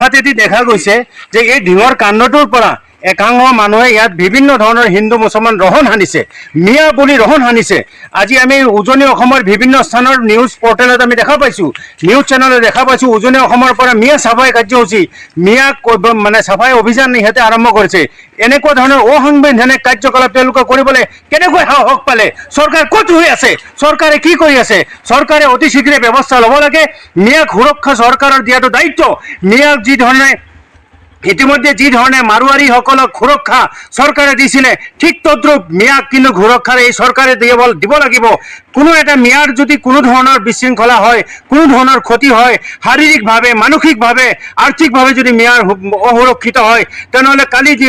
হাতেদি দেখা গৈছে যে এই ঢিঙৰ কাণ্ডটোৰ পৰা একাংশ মানুহে ইয়াত বিভিন্ন ধৰণৰ হিন্দু মুছলমান ৰহণ সানিছে, মিয়া বুলি ৰহণ সানিছে। আজি আমি উজনি অসমৰ বিভিন্ন স্থানৰ নিউজ পৰ্টেলত আমি দেখা পাইছোঁ, নিউজ চেনেলত দেখা পাইছোঁ, উজনি অসমৰ পৰা মিয়া চাফাই কাৰ্যসূচী, মিয়া মানে চাফাই অভিযান ইহঁতে আৰম্ভ কৰিছে। এনেকুৱা ধৰণৰ অসাংবিধানিক কাৰ্যকলাপ তেওঁলোকে কৰিবলৈ কেনেকৈ সাহস পালে? চৰকাৰ ক'ত হৈ আছে? চৰকাৰে কি কৰি আছে? চৰকাৰে অতি শীঘ্ৰে ব্যৱস্থা ল'ব লাগে। মিয়াক সুৰক্ষা চৰকাৰৰ দিয়াটো দায়িত্ব। মিয়াক যি ধৰণে ইতিমধ্যে যি ধৰণে মাৰোৱাৰীসকলক সুৰক্ষা চৰকাৰে দিছিলে, ঠিক তদ্ৰুপ মিয়াক কিন্তু সুৰক্ষাৰ এই চৰকাৰে দিব লাগিব। কোনো এটা মিয়াৰ যদি কোনো ধৰণৰ বিশৃংখলা হয়, কোনো ধৰণৰ ক্ষতি হয়, শাৰীৰিকভাৱে, মানসিকভাৱে, আৰ্থিকভাৱে যদি মিয়াৰ অসুৰক্ষিত হয়, তেনেহ'লে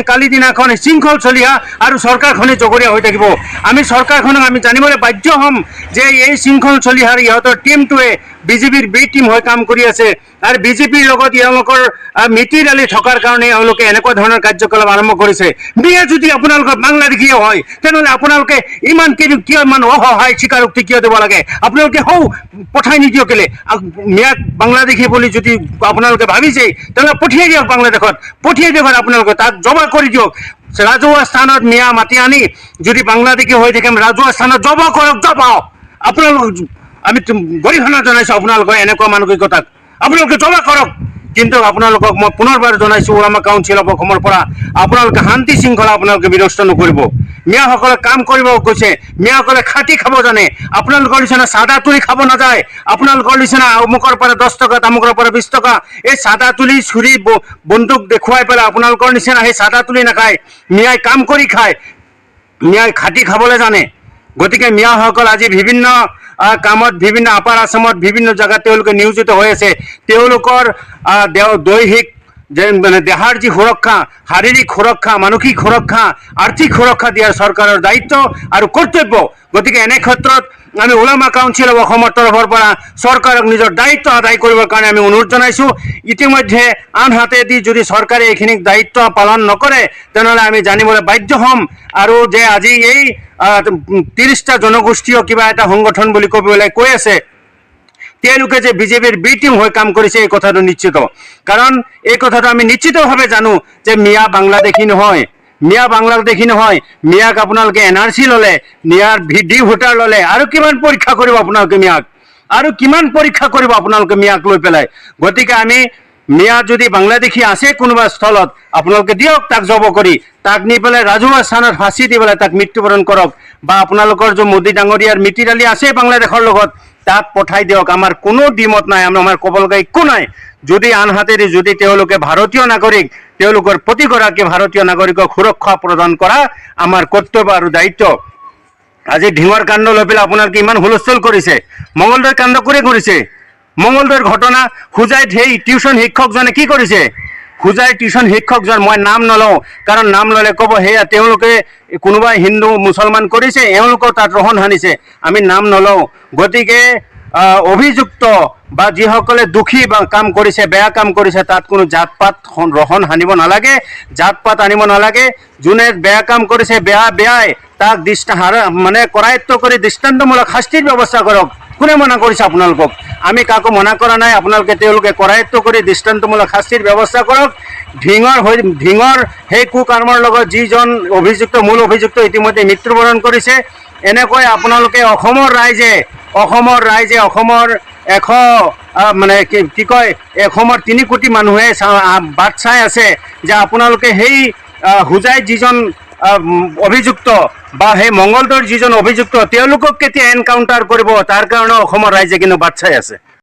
কালি দিনাখন শৃংখল চলিহা আৰু চৰকাৰখনে জগৰীয়া হৈ থাকিব। আমি চৰকাৰখনক আমি জানিবলৈ বাধ্য হ'ম যে এই শৃংখল চলিহাৰ ইহঁতৰ টীমটোৱে বিজেপিৰ বি টীম হৈ কাম কৰি আছে আৰু বিজেপিৰ লগত এওঁলোকৰ মিতিৰালি থকাৰ কাৰণে এওঁলোকে এনেকুৱা ধৰণৰ কাৰ্যকলাপ আৰম্ভ কৰিছে। মিয়া যদি আপোনালোকৰ বাংলাদেশীয়ে হয়, তেনেহ'লে আপোনালোকে কিয় ইমান অসহায় স্বীকাৰোক্তি কিয় দিব লাগে? আপোনালোকে পঠাই নিদিয়ক কেলে? মিয়াক বাংলাদেশী বুলি যদি আপোনালোকে ভাবিছে, তেনেহ'লে পঠিয়াই দিয়ক বাংলাদেশত, পঠিয়াই দিয়ক আপোনালোকে, তাক জমা কৰি দিয়ক। ৰাজহুৱা স্থানত মিয়া মাতি আনি যদি বাংলাদেশী হৈ থাকে, ৰাজহুৱা স্থানত জমা কৰক, জমাওক। আপোনালোক আমি গৰিহণা জনাইছোঁ আপোনালোকৰ এনেকুৱা মানসিকতাক, আপোনালোকে জমা কৰক। কিন্তু আপোনালোকক মই পুনৰবাৰ জনাইছোঁ, ওৰামা কাউন্সিল অফ অসমৰ পৰা আপোনালোকে শান্তি শৃংখলা আপোনালোকে বিনষ্ট নকৰিব। মিয়াসকলে কাম কৰিব গৈছে, মিয়াসকলে খাটি খাব জানে। আপোনালোকৰ নিচিনা চাদা তুলি খাব নাযায়। আপোনালোকৰ নিচিনা অমুকৰ পৰা 10 টকা, তামুকৰ পৰা 20 টকা, এই চাদা তুলি চুৰি বন্দুক দেখুৱাই পেলাই আপোনালোকৰ নিচিনা সেই চাদা তুলি নাখায়। মিয়াই কাম কৰি খায়, মিয়াই খাটি খাবলৈ জানে। গতিকে মিয়াসকল আজি বিভিন্ন কামত, বিভিন্ন আপাৰ আছামত বিভিন্ন জেগাত তেওঁলোকে নিয়োজিত হৈ আছে। তেওঁলোকৰ দৈহিক মানে দেহাৰ যি সুৰক্ষা, শাৰীৰিক সুৰক্ষা, মানসিক সুৰক্ষা, আৰ্থিক সুৰক্ষা দিয়াৰ চৰকাৰৰ দায়িত্ব আৰু কৰ্তব্য। গতিকে এনে ক্ষেত্ৰত আমি ওলামা কাউন্সিল অফ অসমৰ তৰফৰ পৰা চৰকাৰক নিজৰ দায়িত্ব আদায় কৰিবৰ কাৰণে আমি অনুৰোধ জনাইছোঁ। ইতিমধ্যে আনহাতেদি যদি চৰকাৰে এইখিনি দায়িত্ব পালন নকৰে, তেনেহ'লে আমি জানিবলৈ বাধ্য হ'ম আৰু যে আজি এই 30টা জনগোষ্ঠীয় কিবা এটা সংগঠন বুলি ক'বলৈ কৈ আছে, তেওঁলোকে যে বিজেপিৰ বি টীম হৈ কাম কৰিছে এই কথাটো নিশ্চিত। কাৰণ এই কথাটো আমি নিশ্চিতভাৱে জানো যে মিয়া বাংলাদেশী নহয়, মিয়া বাংলাদেশী নহয়। মিয়াক আপোনালোকে NRC ল'লে, মিয়াৰ ডি ভোটাৰ ল'লে, আৰু কিমান পৰীক্ষা কৰিব আপোনালোকে মিয়াক, আৰু কিমান পৰীক্ষা কৰিব আপোনালোকে মিয়াক লৈ পেলাই। গতিকে আমি মিয়া যদি বাংলাদেশী আছে কোনোবা স্থলত, আপোনালোকে দিয়ক তাক জব কৰি, তাক নি পেলাই ৰাজহুৱা স্থানত ফাঁচি দি পেলাই তাক মৃত্যুবৰণ কৰক। বা আপোনালোকৰ যে মোদী ডাঙৰীয়াৰ মিতিৰালি আছে বাংলাদেশৰ লগত, তাক পঠাই দিয়ক। আমাৰ কোনো দ্বিমত নাই, আমাৰ ক'বলগা একো নাই। যদি আনহাতেদি যদি তেওঁলোকে ভাৰতীয় নাগৰিক, তেওঁলোকৰ প্ৰতিগৰাকী ভাৰতীয় নাগৰিকক সুৰক্ষা প্ৰদান কৰা আমাৰ কৰ্তব্য আৰু দায়িত্ব। আজি ঢিঙৰ কাণ্ড লৈ পেলাই আপোনালোকে ইমান হুলস্থুল কৰিছে। মঙলদৈৰ কাণ্ড কোনে কৰিছে? মঙলদৈৰ ঘটনা হোজাইত সেই টিউচন শিক্ষকজনে কি কৰিছে? হোজাইৰ টিউচন শিক্ষকজন, মই নাম নলওঁ, কাৰণ নাম ল'লে ক'ব সেয়া তেওঁলোকে কোনোবাই হিন্দু মুছলমান কৰিছে, এওঁলোকৰ তাত ৰহণ সানিছে, আমি নাম নলওঁ। গতিকে অভিযুক্ত বা যিসকলে দোষী বা কাম কৰিছে, বেয়া কাম কৰিছে, তাত কোনো জাত পাত ৰহণ সানিব নালাগে, জাত পাত আনিব নালাগে। যোনে বেয়া কাম কৰিছে, বেয়াই তাক মানে কৰায়ত্ব কৰি দৃষ্টান্তমূলক শাস্তিৰ ব্যৱস্থা কৰক। কোনে মনা কৰিছে আপোনালোকক? আমি কাকো মনা কৰা নাই। আপোনালোকে তেওঁলোকে কৰায়ত্ব কৰি দৃষ্টান্তমূলক শাস্তিৰ ব্যৱস্থা কৰক। ঢিঙৰ সেই কুকৰ্মৰ লগত যিজন অভিযুক্ত, মূল অভিযুক্ত ইতিমধ্যে মৃত্যুবৰণ কৰিছে। এনেকৈ আপোনালোকে অসমৰ ৰাইজে অসমৰ 3 কোটি মানুহে বাট চাই আছে যে আপোনালোকে সেই হোজাইত যিজন অভিযুক্ত বা সেই মঙলদৈৰ যিজন অভিযুক্ত, তেওঁলোকক কেতিয়া এনকাউণ্টাৰ কৰিব, তাৰ কাৰণে অসমৰ ৰাইজে কিন্তু বাট চাই আছে।